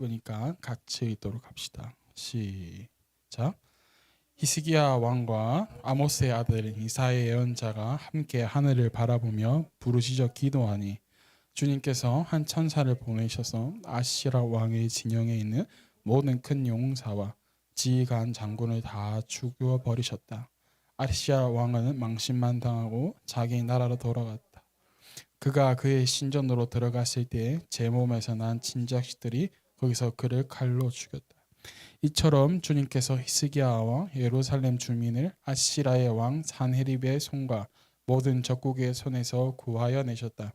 보니까 같이 읽도록 합시다. 시작. 히스기야 왕과 아모스의 아들 이사야 예언자가 함께 하늘을 바라보며 부르짖어 기도하니 주님께서 한 천사를 보내셔서 아시라 왕의 진영에 있는 모든 큰 용사와 지휘관 장군을 다 죽여 버리셨다. 아시라 왕은 망신만 당하고 자기 나라로 돌아갔다. 그가 그의 신전으로 들어갔을 때 제 몸에서 난 친자식들이 거기서 그를 칼로 죽였다. 이처럼 주님께서 히스기야와 예루살렘 주민을 아시라의 왕 산헤립의 손과 모든 적국의 손에서 구하여 내셨다.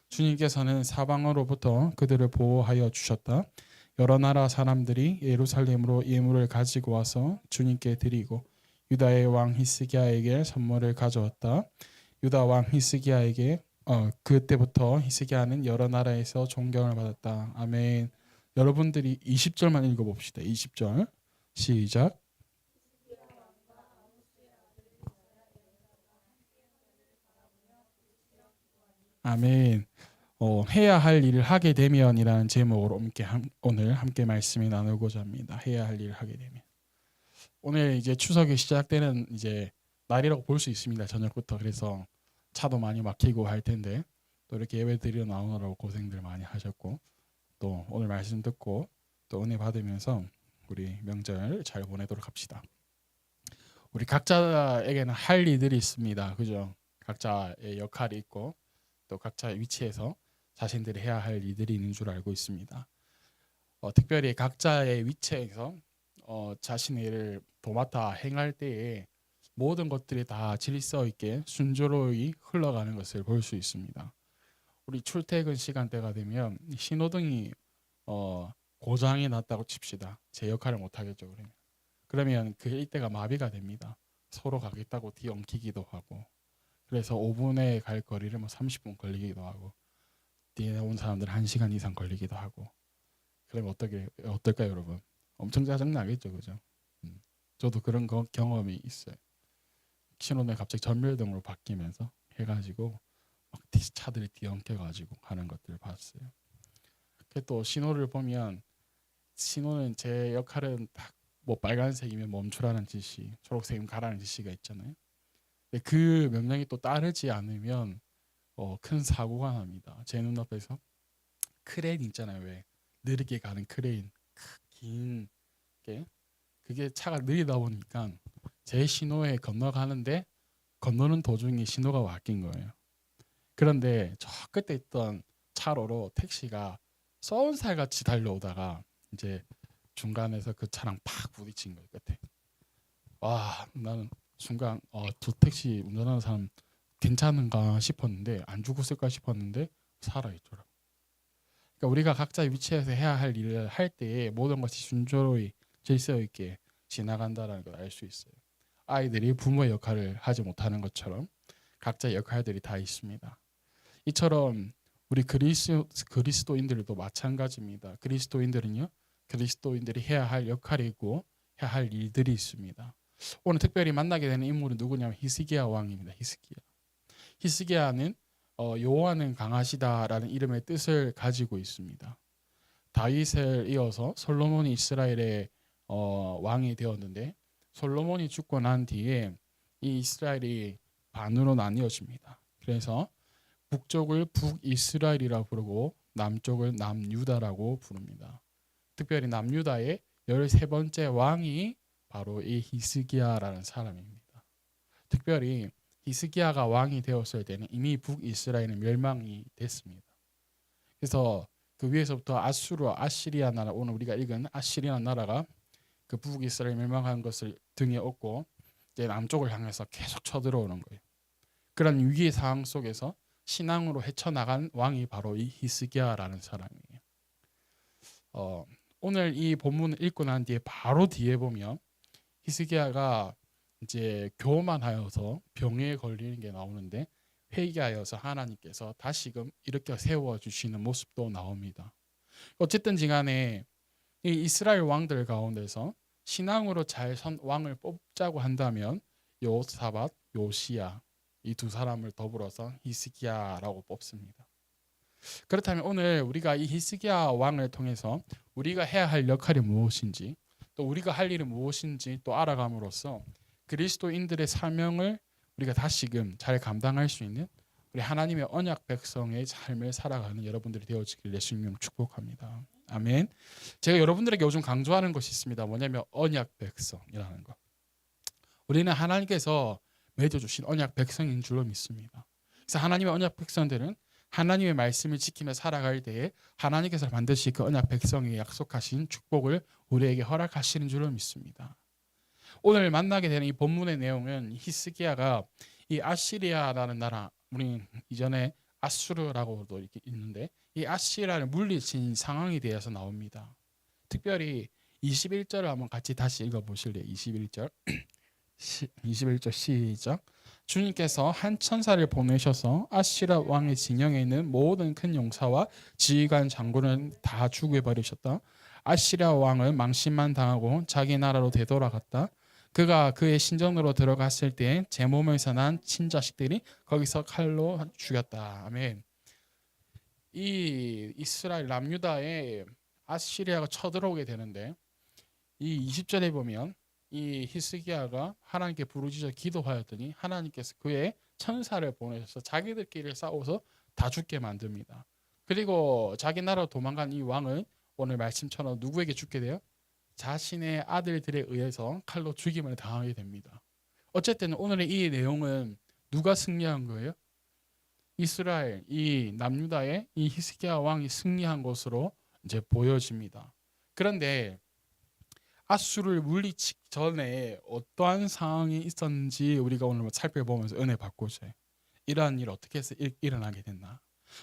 주님께서는 사방으로부터 그들을 보호하여 주셨다. 여러 나라 사람들이 예루살렘으로 예물을 가지고 와서 주님께 드리고 유다의 왕 히스기야에게 선물을 가져왔다. 유다 왕 히스기야에게 그때부터 히스기야는 여러 나라에서 존경을 받았다. 아멘. 여러분들이 20절만 읽어봅시다. 20절 시작. 아멘. 해야 할 일을 하게 되면이라는 제목으로 오늘 함께 말씀을 나누고자 합니다. 해야 할 일을 하게 되면. 오늘 이제 추석이 시작되는 이제 날이라고 볼 수 있습니다. 저녁부터. 그래서 차도 많이 막히고 할 텐데 또 이렇게 예배 드리러 나오느라고 고생들 많이 하셨고 또 오늘 말씀 듣고 또 은혜 받으면서 우리 명절 잘 보내도록 합시다. 우리 각자에게는 할 일들이 있습니다. 그죠? 각자의 역할이 있고 또 각자의 위치에서 자신들이 해야 할 일들이 있는 줄 알고 있습니다. 특별히 각자의 위치에서 자신의 일을 도맡아 행할 때에 모든 것들이 다 질서 있게 순조로이 흘러가는 것을 볼 수 있습니다. 우리 출퇴근 시간대가 되면 신호등이 고장이 났다고 칩시다. 제 역할을 못 하겠죠. 그러면 그 일대가 마비가 됩니다. 서로 가겠다고 뒤엉키기도 하고 그래서 5분에 갈 거리를 30분 걸리기도 하고 뒤에 온 사람들 1시간 이상 걸리기도 하고 그러면 어떨까요 여러분? 엄청 짜증나겠죠. 그죠? 저도 그런 경험이 있어요. 신호등이 갑자기 전멸등으로 바뀌면서 해가지고 막 차들이 뒤엉켜가지고 가는 것들을 봤어요. 또 신호를 보면 신호는 제 역할은 딱 뭐 빨간색이면 멈추라는 지시, 초록색이면 가라는 지시가 있잖아요. 근데 그 명령이 또 따르지 않으면 큰 사고가 납니다. 제 눈앞에서 크레인 있잖아요. 왜 느리게 가는 크레인, 긴 게 그게 차가 느리다 보니까 제 신호에 건너가는데 건너는 도중에 신호가 바뀐 거예요. 그런데 저 끝에 있던 차로로 택시가 쏜살같이 달려오다가 이제 중간에서 그 차랑 팍 부딪힌 거예요. 끝에. 와, 나는 순간 두 택시 운전하는 사람 괜찮은가 싶었는데 안 죽었을까 싶었는데 살아있더라고. 그러니까 우리가 각자의 위치에서 해야 할 일을 할 때에 모든 것이 순조로이 질서 있게 지나간다는 걸 알 수 있어요. 아이들이 부모의 역할을 하지 못하는 것처럼 각자의 역할들이 다 있습니다. 이처럼 우리 그리스도인들도 마찬가지입니다. 그리스도인들이 해야 할 역할이 있고 해야 할 일들이 있습니다. 오늘 특별히 만나게 되는 인물은 누구냐면 히스기야 왕입니다. 히스기야는 여호와는 강하시다라는 이름의 뜻을 가지고 있습니다. 다윗을 이어서 솔로몬이 이스라엘의 왕이 되었는데 솔로몬이 죽고 난 뒤에 이 이스라엘이 반으로 나뉘어집니다. 그래서 북쪽을 북이스라엘이라고 부르고 남쪽을 남유다라고 부릅니다. 특별히 남유다의 13번째 왕이 바로 이 히스기야라는 사람입니다. 특별히 히스기야가 왕이 되었을 때는 이미 북이스라엘은 멸망이 됐습니다. 그래서 그 위에서부터 아시리아 나라, 오늘 우리가 읽은 아시리아 나라가 그 북이스라엘 멸망한 것을 등에 업고 이제 남쪽을 향해서 계속 쳐들어오는 거예요. 그런 위기의 상황 속에서 신앙으로 헤쳐나간 왕이 바로 이 히스기야라는 사람이에요. 오늘 이 본문을 읽고 난 뒤에 바로 뒤에 보면 히스기야가 이제 교만하여서 병에 걸리는 게 나오는데 회개하여서 하나님께서 다시금 일으켜 세워주시는 모습도 나옵니다. 어쨌든 간에 이 이스라엘 왕들 가운데서 신앙으로 잘 선 왕을 뽑자고 한다면 요사밧, 요시야 이 두 사람을 더불어서 히스기야라고 뽑습니다. 그렇다면 오늘 우리가 이 히스기야 왕을 통해서 우리가 해야 할 역할이 무엇인지, 또 우리가 할 일이 무엇인지 또 알아감으로써 그리스도인들의 사명을 우리가 다시금 잘 감당할 수 있는 우리 하나님의 언약 백성의 삶을 살아가는 여러분들이 되어지길 예수님으로 축복합니다. 아멘. 제가 여러분들에게 요즘 강조하는 것이 있습니다. 뭐냐면 언약 백성이라는 것. 우리는 하나님께서 맺어주신 언약 백성인 줄로 믿습니다. 그래서 하나님의 언약 백성들은 하나님의 말씀을 지키며 살아갈 때에 하나님께서 반드시 그 언약 백성에게 약속하신 축복을 우리에게 허락하시는 줄로 믿습니다. 오늘 만나게 되는 이 본문의 내용은 히스기야가 이 아시리아라는 나라, 우리 이전에 아수르라고도 이렇게 있는데 이 아시리아를 물리친 상황에 대해서 나옵니다. 특별히 21절을 한번 같이 다시 읽어보실래요? 21절 21절 시작. 주님께서 한 천사를 보내셔서 아시라 왕의 진영에 있는 모든 큰 용사와 지휘관 장군을 다 죽여버리셨다. 아시라 왕은 망신만 당하고 자기 나라로 되돌아갔다. 그가 그의 신전으로 들어갔을 때 제 몸에서 난 친자식들이 거기서 칼로 죽였다. 아멘. 이 이스라엘 남유다에 아시리아가 쳐들어오게 되는데 이 20절에 보면 이 히스기야가 하나님께 부르짖어 기도하였더니 하나님께서 그의 천사를 보내셔서 자기들끼리 싸워서 다 죽게 만듭니다. 그리고 자기 나라로 도망간 이 왕은 오늘 말씀처럼 누구에게 죽게 돼요? 자신의 아들들에 의해서 칼로 죽임을 당하게 됩니다. 어쨌든 오늘의 이 내용은 누가 승리한 거예요? 이스라엘, 이 남유다의 이 히스기야 왕이 승리한 것으로 이제 보여집니다. 그런데 아수를 물리치기 전에 어떠한 상황이 있었는지 우리가 오늘 살펴보면서 은혜 받고자 해요. 이러한 일 어떻게 해서 일어나게 됐나?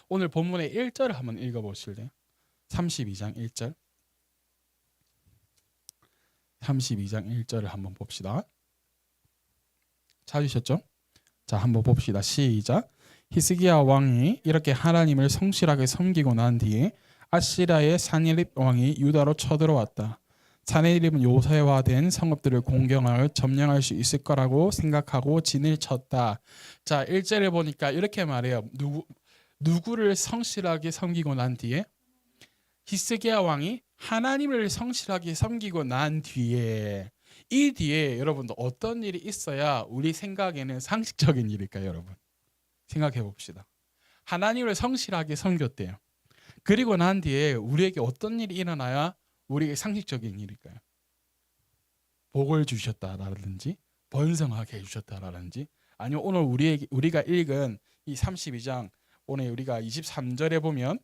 오늘 본문의 1절을 한번 읽어보실래요? 32장 1절 32장 1절을 한번 봅시다. 찾으셨죠? 자, 한번 봅시다. 시작. 히스기야 왕이 이렇게 하나님을 성실하게 섬기고 난 뒤에 아시리아의 사네립 왕이 유다로 쳐들어왔다. 사네립은 요새화된 성읍들을 공경하여 점령할 수 있을 거라고 생각하고 진을 쳤다. 자, 1절에 보니까 이렇게 말해요. 누구를 성실하게 섬기고 난 뒤에? 히스기야 왕이 하나님을 성실하게 섬기고 난 뒤에, 이 뒤에 여러분도 어떤 일이 있어야 우리 생각에는 상식적인 일일까요, 여러분? 생각해 봅시다. 하나님을 성실하게 섬겼대요. 그리고 난 뒤에 우리에게 어떤 일이 일어나야 우리에게 상식적인 일일까요? 복을 주셨다라든지 번성하게 해주셨다라든지, 아니면 오늘 우리가 읽은 이 32장 오늘 우리가 23절에 보면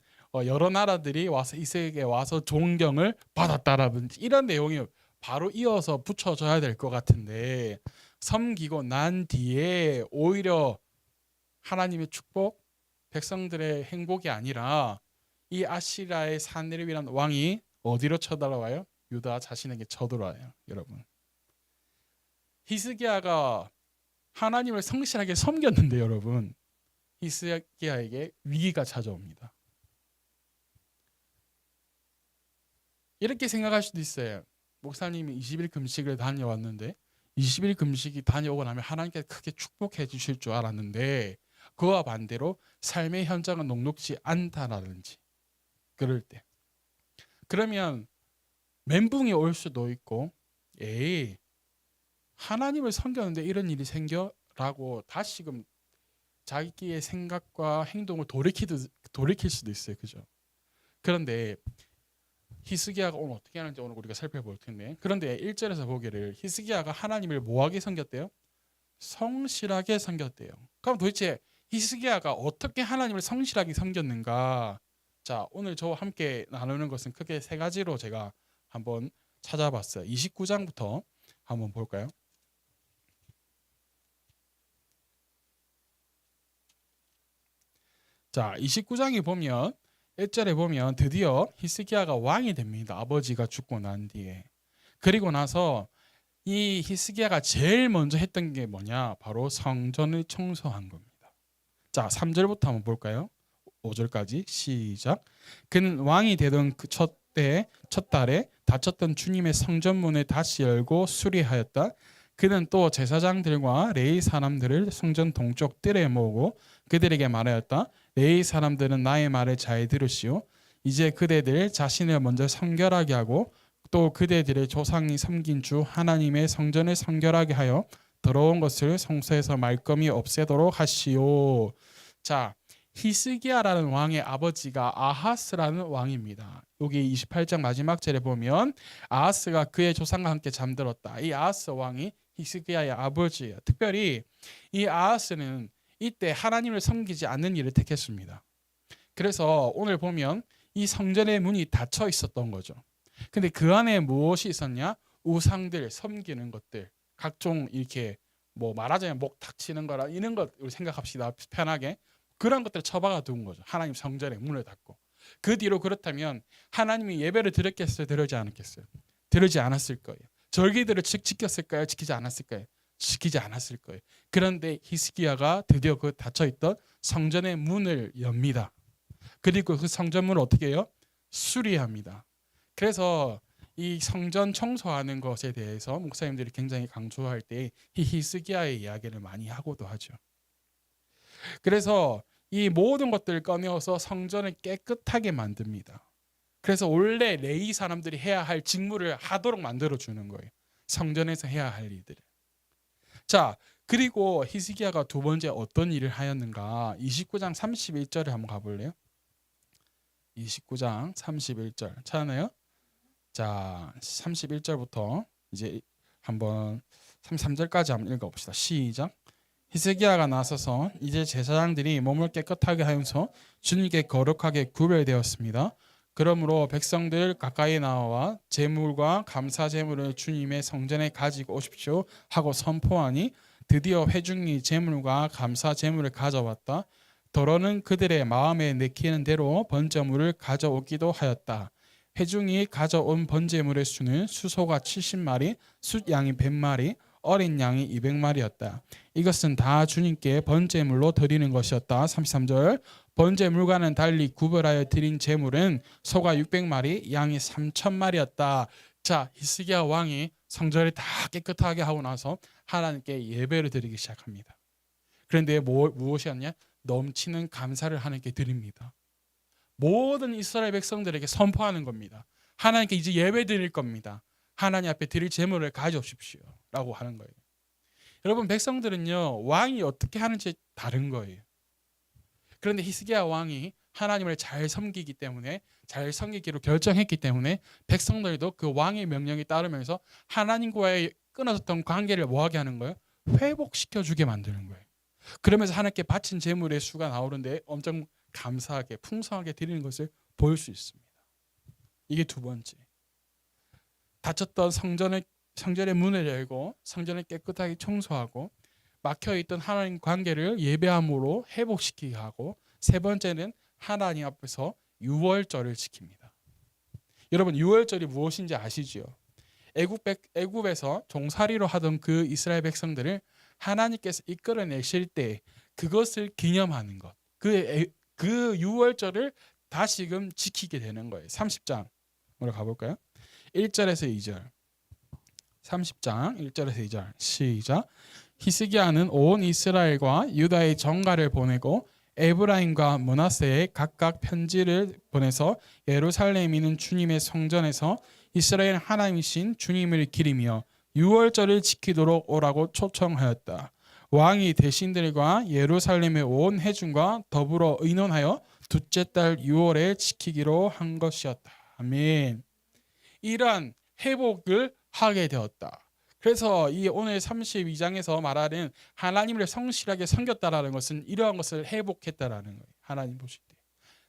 여러 나라들이 와서 이스라엘에게 와서 존경을 받았다라든지 이런 내용이 바로 이어서 붙여져야 될 것 같은데, 섬기고 난 뒤에 오히려 하나님의 축복, 백성들의 행복이 아니라 이 아시리아의 사네립이라는 왕이 어디로 쳐들어와요? 유다 자신에게 쳐들어와요. 여러분, 히스기야가 하나님을 성실하게 섬겼는데 여러분, 히스기야에게 위기가 찾아옵니다. 이렇게 생각할 수도 있어요. 목사님이 20일 금식을 다녀왔는데 20일 금식이 다녀오고 나면 하나님께서 크게 축복해 주실 줄 알았는데 그와 반대로 삶의 현장은 녹록지 않다라든지 그럴 때, 그러면 멘붕이 올 수도 있고, 에이 하나님을 섬겼는데 이런 일이 생겨? 라고 다시금 자기의 생각과 행동을 돌이킬 수도 있어요. 그죠? 그런데 히스기야가 오늘 어떻게 하는지 오늘 우리가 살펴볼 텐데, 그런데 1절에서 보기를 히스기야가 하나님을 뭐하게 섬겼대요? 성실하게 섬겼대요. 그럼 도대체 히스기야가 어떻게 하나님을 성실하게 섬겼는가? 자, 오늘 저와 함께 나누는 것은 크게 세 가지로 제가 한번 찾아봤어요. 29장부터 한번 볼까요? 자, 29장에 보면 1절에 보면 드디어 히스기야가 왕이 됩니다. 아버지가 죽고 난 뒤에. 그리고 나서 이 히스기야가 제일 먼저 했던 게 뭐냐? 바로 성전을 청소한 겁니다. 자, 3절부터 한번 볼까요? 5절까지 시작. 그는 왕이 되던 그 첫 달에 닫혔던 주님의 성전문을 다시 열고 수리하였다. 그는 또 제사장들과 레위 사람들을 성전 동쪽 뜰에 모으고 그들에게 말하였다. 레위 사람들은 나의 말을 잘 들으시오. 이제 그대들 자신을 먼저 성결하게 하고 또 그대들의 조상이 섬긴 주 하나님의 성전을 성결하게 하여 더러운 것을 성소에서 말끔히 없애도록 하시오. 자, 히스기야라는 왕의 아버지가 아하스라는 왕입니다. 여기 28장 마지막 절에 보면 아하스가 그의 조상과 함께 잠들었다. 이 아하스 왕이 히스기야의 아버지예요. 특별히 이 아하스는 이때 하나님을 섬기지 않는 일을 택했습니다. 그래서 오늘 보면 이 성전의 문이 닫혀 있었던 거죠. 근데 그 안에 무엇이 있었냐? 우상들 섬기는 것들, 각종 이렇게 뭐 말하자면 목 닥치는 거라 이런 것 생각합시다. 편하게 그런 것들 처박아 둔 거죠. 하나님 성전의 문을 닫고. 그 뒤로 그렇다면 하나님이 예배를 드렸겠어요? 드리지 않았겠어요? 드리지 않았을 거예요. 절기들을 지켰을까요? 지키지 않았을까요? 지키지 않았을 거예요. 그런데 히스기야가 드디어 그 닫혀 있던 성전의 문을 엽니다. 그리고 그 성전문을 어떻게 해요? 수리합니다. 그래서 이 성전 청소하는 것에 대해서 목사님들이 굉장히 강조할 때 히스기야의 이야기를 많이 하고도 하죠. 그래서 이 모든 것들을 꺼내어서 성전을 깨끗하게 만듭니다. 그래서 원래 레위 사람들이 해야 할 직무를 하도록 만들어 주는 거예요. 성전에서 해야 할 일들을. 자, 그리고 히스기야가 두 번째 어떤 일을 하였는가? 29장 31절에 한번 가볼래요? 29장 31절 찾았나요? 자, 31절부터 이제 한번 33절까지 한번 읽어봅시다. 시작. 히스기야가 나서서 이제 제사장들이 몸을 깨끗하게 하면서 주님께 거룩하게 구별되었습니다. 그러므로 백성들 가까이 나와 제물과 감사 제물을 주님의 성전에 가지고 오십시오 하고 선포하니 드디어 회중이 제물과 감사 제물을 가져왔다. 더러는 그들의 마음에 내키는 대로 번제물을 가져오기도 하였다. 회중이 가져온 번제물의 수는 수소가 70마리, 숫양이 100마리, 어린 양이 200마리였다. 이것은 다 주님께 번제물로 드리는 것이었다. 33절. 번제물과는 달리 구별하여 드린 제물은 소가 600마리, 양이 3000마리였다. 자, 히스기야 왕이 성전을 다 깨끗하게 하고 나서 하나님께 예배를 드리기 시작합니다. 그런데 무엇이었냐? 넘치는 감사를 하나님께 드립니다. 모든 이스라엘 백성들에게 선포하는 겁니다. 하나님께 이제 예배 드릴 겁니다. 하나님 앞에 드릴 제물을 가져오십시오 라고 하는 거예요. 여러분, 백성들은요 왕이 어떻게 하는지 다른 거예요. 그런데 히스기야 왕이 하나님을 잘 섬기기 때문에, 잘 섬기기로 결정했기 때문에 백성들도 그 왕의 명령에 따르면서 하나님과의 끊어졌던 관계를 뭐하게 하는 거예요? 회복시켜주게 만드는 거예요. 그러면서 하나님께 바친 제물의 수가 나오는데 엄청 감사하게 풍성하게 드리는 것을 볼 수 있습니다. 이게 두 번째. 닫혔던 성전의 문을 열고 성전을 깨끗하게 청소하고 막혀있던 하나님 관계를 예배함으로 회복시키게 하고, 세 번째는 하나님 앞에서 유월절을 지킵니다. 여러분, 유월절이 무엇인지 아시죠? 애굽에서 종살이로 하던 그 이스라엘 백성들을 하나님께서 이끌어내실 때 그것을 기념하는 것, 그 유월절을 다시금 지키게 되는 거예요. 30장으로 가볼까요? 1절에서 2절. 30장 1절에서 2절 시작. 히스기야는 온 이스라엘과 유다의 정가를 보내고 에브라임과 므낫세에 각각 편지를 보내서 예루살렘에 있는 주님의 성전에서 이스라엘 하나님이신 주님을 기리며 유월절을 지키도록 오라고 초청하였다. 왕이 대신들과 예루살렘의 온 회중과 더불어 의논하여 둘째 달 6월에 지키기로 한 것이었다. 아멘. 이러한 회복을 하게 되었다. 그래서 이 오늘 32장에서 말하는 하나님을 성실하게 섬겼다라는 것은 이러한 것을 회복했다라는 거예요. 하나님 보실 때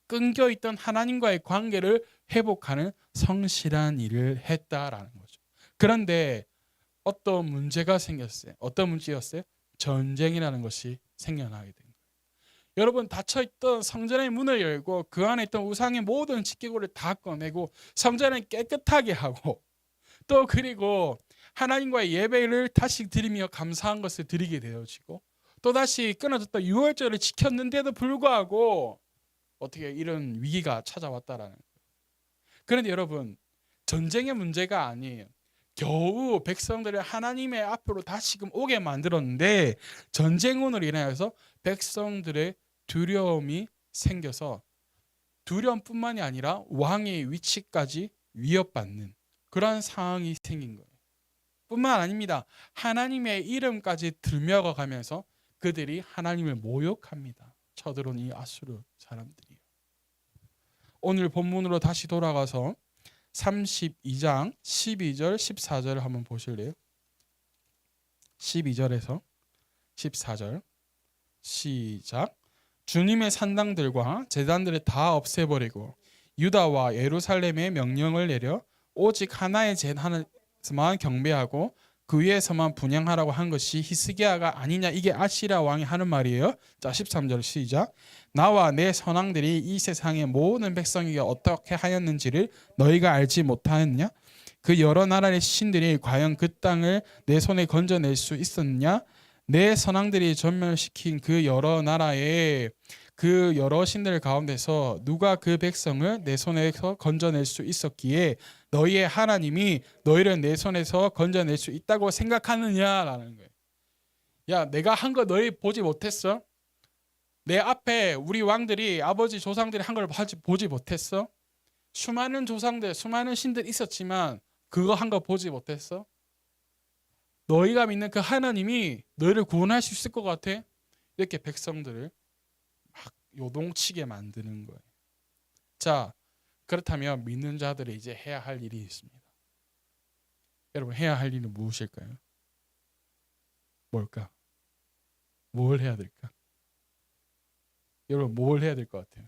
끊겨있던 하나님과의 관계를 회복하는 성실한 일을 했다라는 거죠. 그런데 어떤 문제가 생겼어요. 어떤 문제였어요? 전쟁이라는 것이 생겨나게 된 거예요. 여러분, 닫혀있던 성전의 문을 열고 그 안에 있던 우상의 모든 집기구를 다 꺼내고 성전을 깨끗하게 하고, 또 그리고 하나님과의 예배를 다시 드리며 감사한 것을 드리게 되어지고, 또다시 끊어졌던 유월절을 지켰는데도 불구하고 어떻게 이런 위기가 찾아왔다라는 거예요. 그런데 여러분, 전쟁의 문제가 아니에요. 겨우 백성들을 하나님의 앞으로 다시금 오게 만들었는데 전쟁으로 인하여서 백성들의 두려움이 생겨서 두려움뿐만이 아니라 왕의 위치까지 위협받는 그러한 상황이 생긴 거예요. 뿐만 아닙니다. 하나님의 이름까지 들먹어가면서 그들이 하나님을 모욕합니다. 쳐들어온 이 아수르 사람들이요. 오늘 본문으로 다시 돌아가서 32장 12절 14절을 한번 보실래요? 12절에서 14절 시작. 주님의 산당들과 제단들을 다 없애버리고 유다와 예루살렘에 명령을 내려 오직 하나의 제단에서만 경배하고 그 위에서만 분향하라고 한 것이 히스기야가 아니냐. 이게 아시랴 왕이 하는 말이에요. 자 13절 시작. 나와 내 선왕들이 이 세상의 모든 백성에게 어떻게 하였는지를 너희가 알지 못하였느냐? 그 여러 나라의 신들이 과연 그 땅을 내 손에 건져낼 수 있었느냐? 내 선왕들이 전멸시킨 그 여러 나라의 그 여러 신들 가운데서 누가 그 백성을 내 손에서 건져낼 수 있었기에 너희의 하나님이 너희를 내 손에서 건져낼 수 있다고 생각하느냐라는 거예요. 야, 내가 한 거 너희 보지 못했어? 내 앞에 우리 왕들이 아버지 조상들이 한 걸 보지 못했어? 수많은 조상들, 수많은 신들 있었지만 그거 한 거 보지 못했어? 너희가 믿는 그 하나님이 너희를 구원할 수 있을 것 같아? 이렇게 백성들을 막 요동치게 만드는 거예요. 자, 그렇다면 믿는 자들이 이제 해야 할 일이 있습니다. 여러분, 해야 할 일은 무엇일까요? 뭘까? 뭘 해야 될까? 여러분, 뭘 해야 될 것 같아요?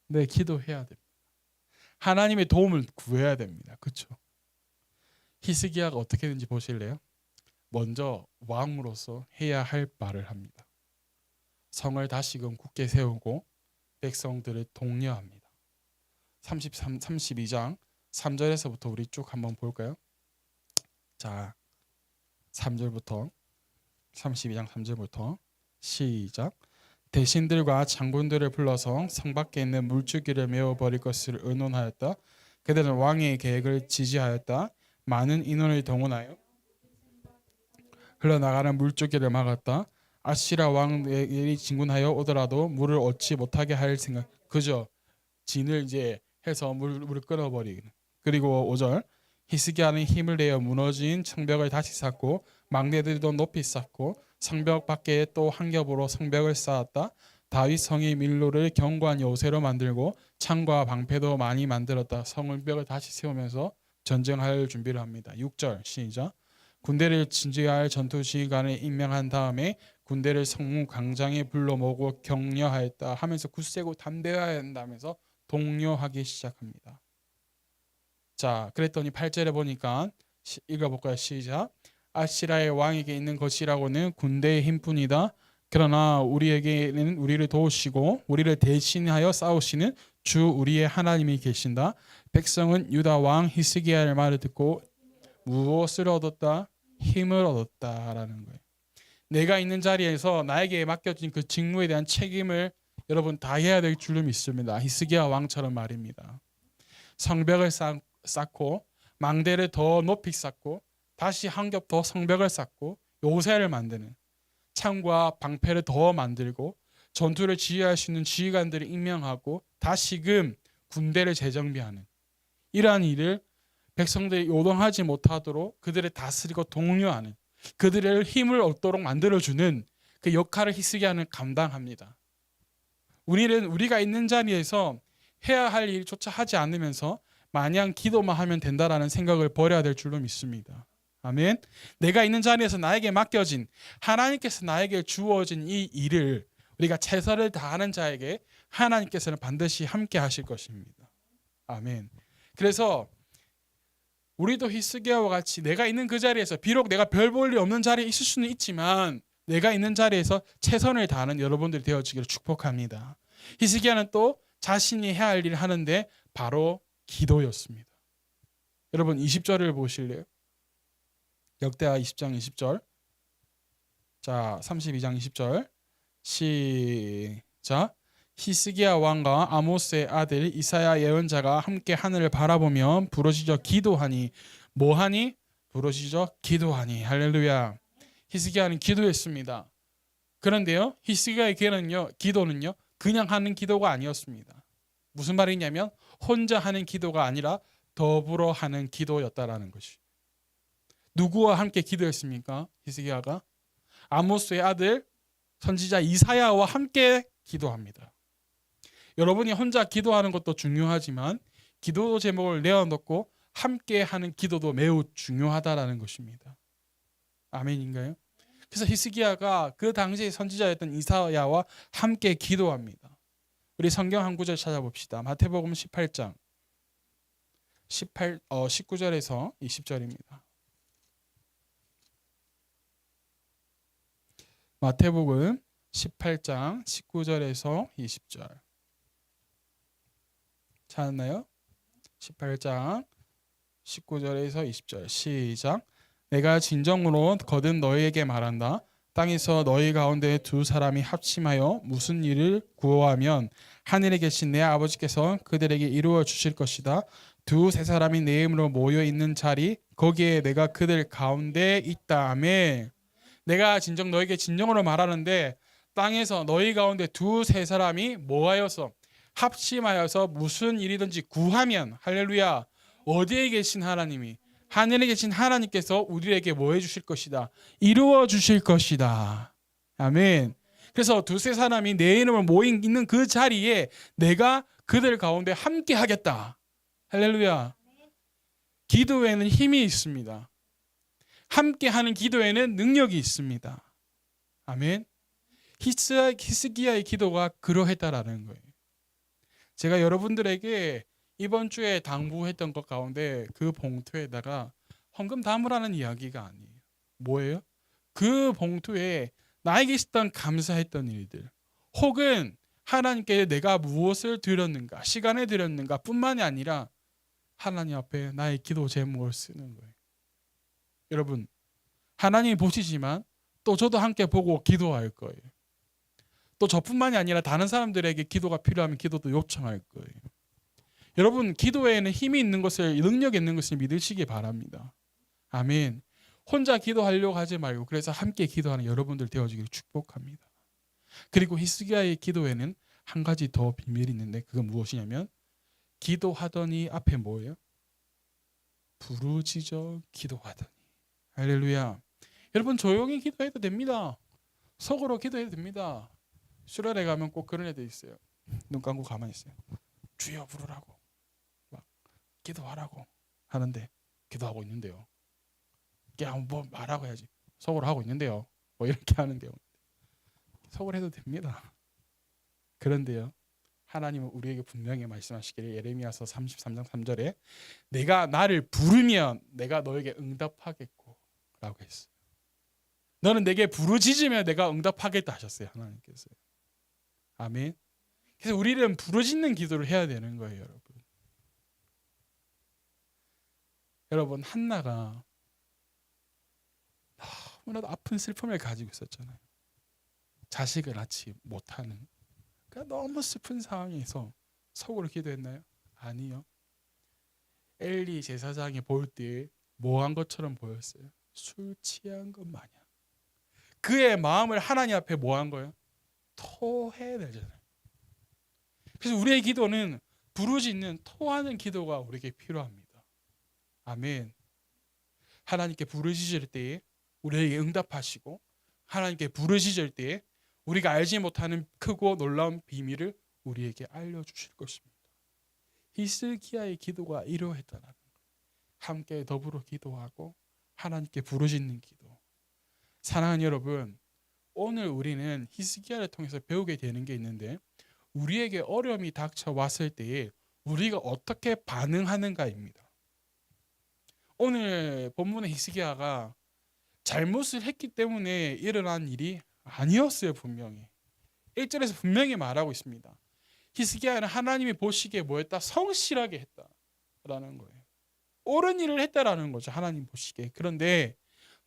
네, 기도해야 됩니다. 하나님의 도움을 구해야 됩니다. 그렇죠? 히스기야가 어떻게 했는지 보실래요? 먼저 왕으로서 해야 할 말을 합니다. 성을 다시금 굳게 세우고 백성들을 독려합니다. 32장 3절에서부터 우리 쭉 한번 볼까요? 자, 3절부터 32장 3절부터 시작. 대신들과 장군들을 불러서 성 밖에 있는 물주기를 메워버릴 것을 의논하였다. 그들은 왕의 계획을 지지하였다. 많은 인원을 동원하여 흘러나가는 물주기를 막았다. 아시라 왕이 진군하여 오더라도 물을 얻지 못하게 할 생각. 그저 진을 이제 해서 물을 끊어버리는. 그리고 5절. 히스기야는 힘을 내어 무너진 성벽을 다시 쌓고 망대들도 높이 쌓고 성벽 밖에 또 한 겹으로 성벽을 쌓았다. 다윗 성이 밀로를 견고한 요새로 만들고 창과 방패도 많이 만들었다. 성벽을 다시 세우면서 전쟁할 준비를 합니다. 6절 시작. 군대를 진지할 전투 지휘관을 임명한 다음에 군대를 성문 광장에 불러 모으고 격려하였다 하면서 굳세고 담대해야 한다면서 독려하기 시작합니다. 자, 그랬더니 8절에 보니까 읽어볼까요? 시작. 아시라의 왕에게 있는 것이라고는 군대의 힘뿐이다. 그러나 우리에게는 우리를 도우시고 우리를 대신하여 싸우시는 주 우리의 하나님이 계신다. 백성은 유다 왕 히스기야의 말을 듣고 무엇을 얻었다? 힘을 얻었다라는 거예요. 내가 있는 자리에서 나에게 맡겨진 그 직무에 대한 책임을 여러분 다 해야 될 줄로 믿습니다. 히스기야 왕처럼 말입니다. 성벽을 쌓고 망대를 더 높이 쌓고 다시 한 겹 더 성벽을 쌓고 요새를 만드는, 창과 방패를 더 만들고 전투를 지휘할 수 있는 지휘관들을 임명하고 다시금 군대를 재정비하는 이러한 일을 백성들이 요동하지 못하도록 그들을 다스리고 독려하는, 그들의 힘을 얻도록 만들어주는 그 역할을 히스기야는 감당합니다. 우리가 있는 자리에서 해야 할 일조차 하지 않으면서 마냥 기도만 하면 된다라는 생각을 버려야 될 줄로 믿습니다. 아멘. 내가 있는 자리에서 나에게 맡겨진, 하나님께서 나에게 주어진 이 일을 우리가 최선을 다하는 자에게 하나님께서는 반드시 함께 하실 것입니다. 아멘. 그래서 우리도 히스기야와 같이 내가 있는 그 자리에서 비록 내가 별 볼 일 없는 자리에 있을 수는 있지만 내가 있는 자리에서 최선을 다하는 여러분들이 되어지기를 축복합니다. 히스기야는 또 자신이 해야 할 일을 하는데 바로 기도였습니다. 여러분 20절을 보실래요? 역대하 20장 20절. 자, 32장 20절. 시작. 히스기야 왕과 아모스의 아들 이사야 예언자가 함께 하늘을 바라보며 부르짖어 기도하니 뭐하니? 부르짖어 기도하니. 할렐루야. 히스기야는 기도했습니다. 그런데요, 히스기야의 기도는요 그냥 하는 기도가 아니었습니다. 무슨 말이냐면 혼자 하는 기도가 아니라 더불어 하는 기도였다라는 것이. 누구와 함께 기도했습니까? 히스기야가 아모스의 아들 선지자 이사야와 함께 기도합니다. 여러분이 혼자 기도하는 것도 중요하지만 기도 제목을 내어놓고 함께 하는 기도도 매우 중요하다라는 것입니다. 아멘인가요? 그래서 히스기야가 그 당시의 선지자였던 이사야와 함께 기도합니다. 우리 성경 한 구절 찾아봅시다. 마태복음 18장 19절에서 20절입니다. 마태복음 18장 19절에서 20절. 찾았나요? 18장 19절에서 20절 시작. 내가 진정으로 거듭 너희에게 말한다. 땅에서 너희 가운데 두 사람이 합심하여 무슨 일을 구하면 하늘에 계신 내 아버지께서 그들에게 이루어 주실 것이다. 두세 사람이 내 이름으로 모여 있는 자리 거기에 내가 그들 가운데 있다. 아멘. 내가 너에게 진정으로 말하는데 땅에서 너희 가운데 두세 사람이 모아여서 합심하여서 무슨 일이든지 구하면 할렐루야. 어디에 계신 하나님이 하늘에 계신 하나님께서 우리에게 뭐 해주실 것이다. 이루어 주실 것이다. 아멘. 그래서 두세 사람이 내 이름을 모인 있는 그 자리에 내가 그들 가운데 함께 하겠다. 할렐루야. 기도에는 힘이 있습니다. 함께 하는 기도에는 능력이 있습니다. 아멘. 히스기야의 기도가 그러했다라는 거예요. 제가 여러분들에게 이번 주에 당부했던 것 가운데 그 봉투에다가 헌금 담으라는 이야기가 아니에요. 뭐예요? 그 봉투에 나에게 있었던 감사했던 일들 혹은 하나님께 내가 무엇을 드렸는가 시간을 드렸는가 뿐만이 아니라 하나님 앞에 나의 기도 제목을 쓰는 거예요. 여러분 하나님이 보시지만 또 저도 함께 보고 기도할 거예요. 또 저뿐만이 아니라 다른 사람들에게 기도가 필요하면 기도도 요청할 거예요. 여러분 기도에는 힘이 있는 것을 능력이 있는 것을 믿으시기 바랍니다. 아멘. 혼자 기도하려고 하지 말고 그래서 함께 기도하는 여러분들 되어주기를 축복합니다. 그리고 히스기야의 기도에는 한 가지 더 비밀이 있는데 그건 무엇이냐면 기도하더니 앞에 뭐예요? 부르짖어 기도하더니. 할렐루야. 여러분 조용히 기도해도 됩니다. 속으로 기도해도 됩니다. 수련회 가면 꼭 그런 애들 있어요. 눈 감고 가만히 있어요. 주여 부르라고 막 기도하라고 하는데 기도하고 있는데요. 그냥 뭐 말하고 해야지. 속으로 하고 있는데요. 뭐 이렇게 하는 경우. 속으로 해도 됩니다. 그런데요. 하나님은 우리에게 분명히 말씀하시기를 예레미야서 33장 3절에 내가 나를 부르면 내가 너에게 응답하겠고 라고 했어요. 너는 내게 부르짖으면 내가 응답하겠다 하셨어요. 하나님께서. 아멘. 그래서 우리는 부르짖는 기도를 해야 되는 거예요. 여러분. 여러분 한나가 너무나도 아픈 슬픔을 가지고 있었잖아요. 자식을 낳지 못하는 그러니까 너무 슬픈 상황에서 속으로 기도했나요? 아니요. 엘리 제사장이 볼 때 뭐 한 것처럼 보였어요. 술 취한 것 마냥. 그의 마음을 하나님 앞에 뭐 한 거예요? 토해내잖아요. 그래서 우리의 기도는 부르짖는 토하는 기도가 우리에게 필요합니다. 아멘. 하나님께 부르짖을 때에 우리에게 응답하시고 하나님께 부르짖을 때에 우리가 알지 못하는 크고 놀라운 비밀을 우리에게 알려주실 것입니다. 히스기야의 기도가 이러했다는 거예요. 함께 더불어 기도하고 하나님께 부르짖는 기도. 사랑하는 여러분, 오늘 우리는 히스기야를 통해서 배우게 되는 게 있는데 우리에게 어려움이 닥쳐왔을 때에 우리가 어떻게 반응하는가입니다. 오늘 본문의 히스기야가 잘못을 했기 때문에 일어난 일이 아니었어요. 분명히 1절에서 분명히 말하고 있습니다. 히스기야는 하나님이 보시기에 뭐했다? 성실하게 했다라는 거예요. 옳은 일을 했다라는 거죠. 하나님 보시기에. 그런데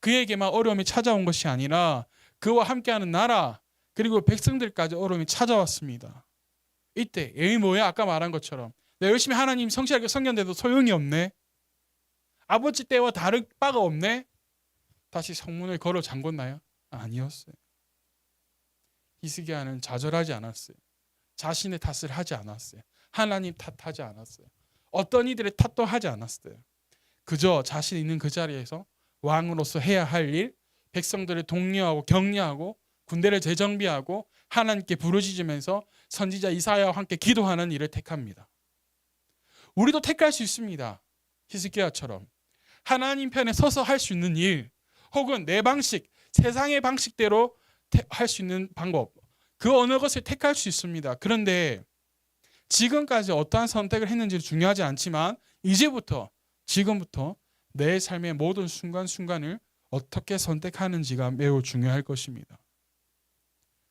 그에게만 어려움이 찾아온 것이 아니라 그와 함께하는 나라 그리고 백성들까지 어려움이 찾아왔습니다. 이때 에이 뭐야? 아까 말한 것처럼 내가 열심히 하나님 성실하게 섬겼는데도 소용이 없네. 아버지 때와 다를 바가 없네. 다시 성문을 걸어 잠궜나요? 아니었어요. 히스기야는 좌절하지 않았어요. 자신의 탓을 하지 않았어요. 하나님 탓하지 않았어요. 어떤 이들의 탓도 하지 않았어요. 그저 자신 있는 그 자리에서 왕으로서 해야 할 일, 백성들을 독려하고 격려하고 군대를 재정비하고 하나님께 부르짖으면서 선지자 이사야와 함께 기도하는 일을 택합니다. 우리도 택할 수 있습니다. 히스기야처럼 하나님 편에 서서 할 수 있는 일, 혹은 내 방식, 세상의 방식대로 할 수 있는 방법, 그 어느 것을 택할 수 있습니다. 그런데 지금까지 어떠한 선택을 했는지 중요하지 않지만 지금부터 내 삶의 모든 순간순간을 어떻게 선택하는지가 매우 중요할 것입니다.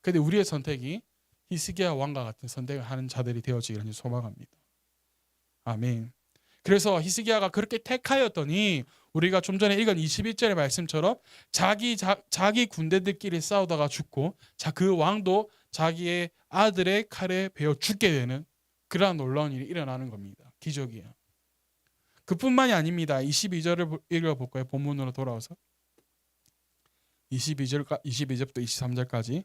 그런데 우리의 선택이 히스기야 왕과 같은 선택을 하는 자들이 되어지기를 소망합니다. 아멘. 그래서 히스기야가 그렇게 택하였더니 우리가 좀 전에 읽은 21절의 말씀처럼 자기 군대들끼리 싸우다가 죽고 그 왕도 자기의 아들의 칼에 베어 죽게 되는 그러한 놀라운 일이 일어나는 겁니다. 기적이에요. 그뿐만이 아닙니다. 22절을 읽어볼까요? 본문으로 돌아와서 22절부터 23절까지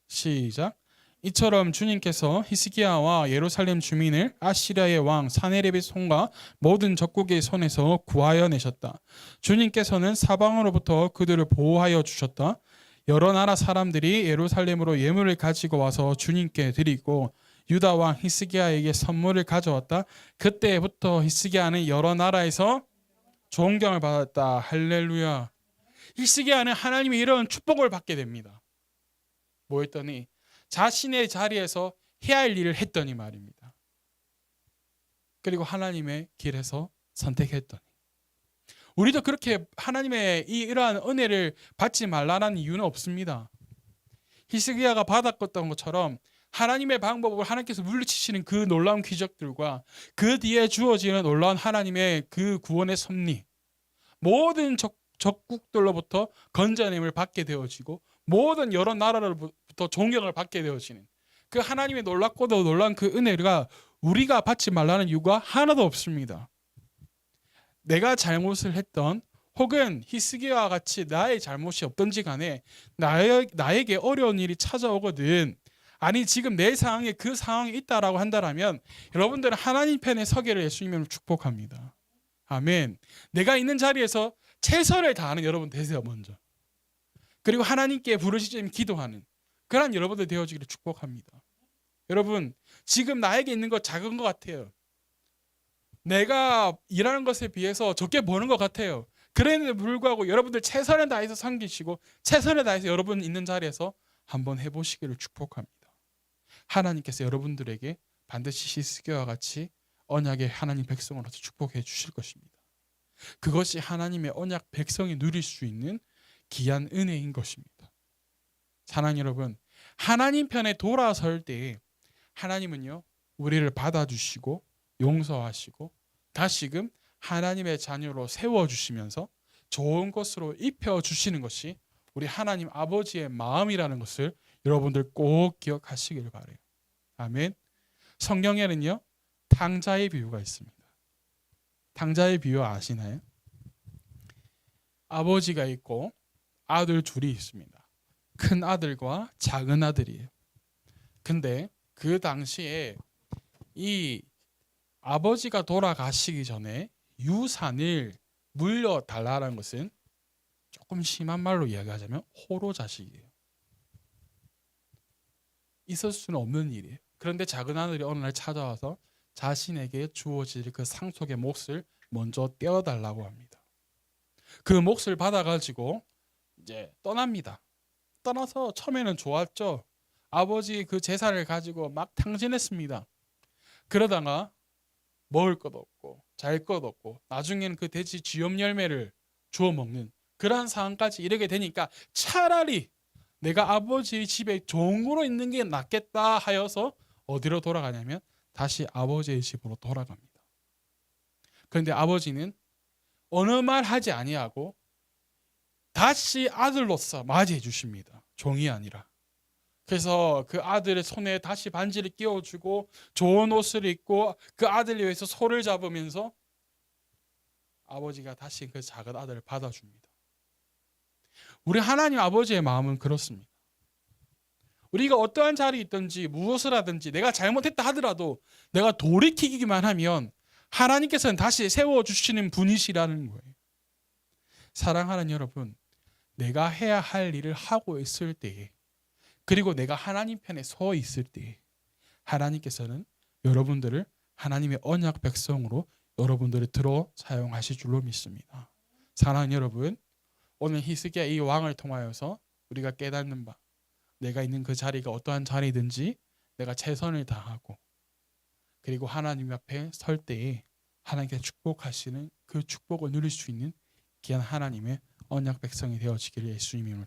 시작. 이처럼 주님께서 히스기야와 예루살렘 주민을 아시리아의 왕 사네립의 손과 모든 적국의 손에서 구하여 내셨다. 주님께서는 사방으로부터 그들을 보호하여 주셨다. 여러 나라 사람들이 예루살렘으로 예물을 가지고 와서 주님께 드리고 유다 왕 히스기야에게 선물을 가져왔다. 그때부터 히스기야는 여러 나라에서 존경을 받았다. 할렐루야. 히스기야는 하나님의 이런 축복을 받게 됩니다. 뭐 했더니 자신의 자리에서 해야 할 일을 했더니 말입니다. 그리고 하나님의 길에서 선택했더니. 우리도 그렇게 하나님의 이러한 은혜를 받지 말라는 이유는 없습니다. 히스기야가 받았던 것처럼 하나님의 방법을 하나님께서 물리치시는 그 놀라운 기적들과 그 뒤에 주어지는 놀라운 하나님의 그 구원의 섭리, 모든 적국들로부터 건져냄을 받게 되어지고 모든 여러 나라로부터 존경을 받게 되어지는 그 하나님의 놀랍고도 놀라운 그 은혜가 우리가 받지 말라는 이유가 하나도 없습니다. 내가 잘못을 했던 혹은 히스기야와 같이 나의 잘못이 없던지 간에 나에게 어려운 일이 찾아오거든, 아니 지금 내 상황에 그 상황이 있다라고 한다면 여러분들은 하나님 편에 서기를 예수님을 축복합니다. 아멘. 내가 있는 자리에서 최선을 다하는 여러분 되세요. 먼저. 그리고 하나님께 부르짖으며 기도하는 그런 여러분들 되어지기를 축복합니다. 여러분, 지금 나에게 있는 것 작은 것 같아요. 내가 일하는 것에 비해서 적게 버는 것 같아요. 그랬는데 불구하고 여러분들 최선을 다해서 섬기시고 최선을 다해서 여러분 있는 자리에서 한번 해보시기를 축복합니다. 하나님께서 여러분들에게 반드시 히스기야와 같이 언약의 하나님 백성으로서 축복해 주실 것입니다. 그것이 하나님의 언약 백성이 누릴 수 있는 귀한 은혜인 것입니다. 사랑하는 여러분, 하나님 편에 돌아설 때 하나님은요 우리를 받아주시고 용서하시고 다시금 하나님의 자녀로 세워주시면서 좋은 것으로 입혀주시는 것이 우리 하나님 아버지의 마음이라는 것을 여러분들 꼭 기억하시길 바라요. 아멘. 성경에는요 탕자의 비유가 있습니다. 탕자의 비유 아시나요? 아버지가 있고 아들 둘이 있습니다. 큰 아들과 작은 아들이에요. 근데 그 당시에 이 아버지가 돌아가시기 전에 유산을 물려달라는 것은 조금 심한 말로 이야기하자면 호로 자식이에요. 있을 수는 없는 일이에요. 그런데 작은 아들이 어느 날 찾아와서 자신에게 주어질 그 상속의 몫을 먼저 떼어달라고 합니다. 그 몫을 받아가지고 이제 떠납니다. 떠나서 처음에는 좋았죠. 아버지 그 재산을 가지고 막 탕진했습니다. 그러다가 먹을 것 없고 잘 것 없고 나중에는 그 돼지 쥐염 열매를 주워 먹는 그러한 상황까지 이르게 되니까 차라리 내가 아버지 집에 종으로 있는 게 낫겠다 하여서 어디로 돌아가냐면 다시 아버지의 집으로 돌아갑니다. 그런데 아버지는 어느 말 하지 아니하고 다시 아들로서 맞이해 주십니다. 종이 아니라. 그래서 그 아들의 손에 다시 반지를 끼워주고 좋은 옷을 입고 그 아들을 위해서 소를 잡으면서 아버지가 다시 그 작은 아들을 받아줍니다. 우리 하나님 아버지의 마음은 그렇습니다. 우리가 어떠한 자리에 있든지 무엇을 하든지 내가 잘못했다 하더라도 내가 돌이키기만 하면 하나님께서는 다시 세워주시는 분이시라는 거예요. 사랑하는 여러분, 내가 해야 할 일을 하고 있을 때에, 그리고 내가 하나님 편에 서 있을 때에 하나님께서는 여러분들을 하나님의 언약 백성으로 여러분들을 들어 사용하실 줄로 믿습니다. 사랑하는 여러분, 오늘 히스기야 이 왕을 통하여서 우리가 깨닫는 바, 내가 있는 그 자리가 어떠한 자리든지 내가 최선을 다하고, 그리고 하나님 앞에 설 때에 하나님께서 축복하시는 그 축복을 누릴 수 있는 귀한 하나님의 언약 백성이 되어지기를 예수님의 이름으로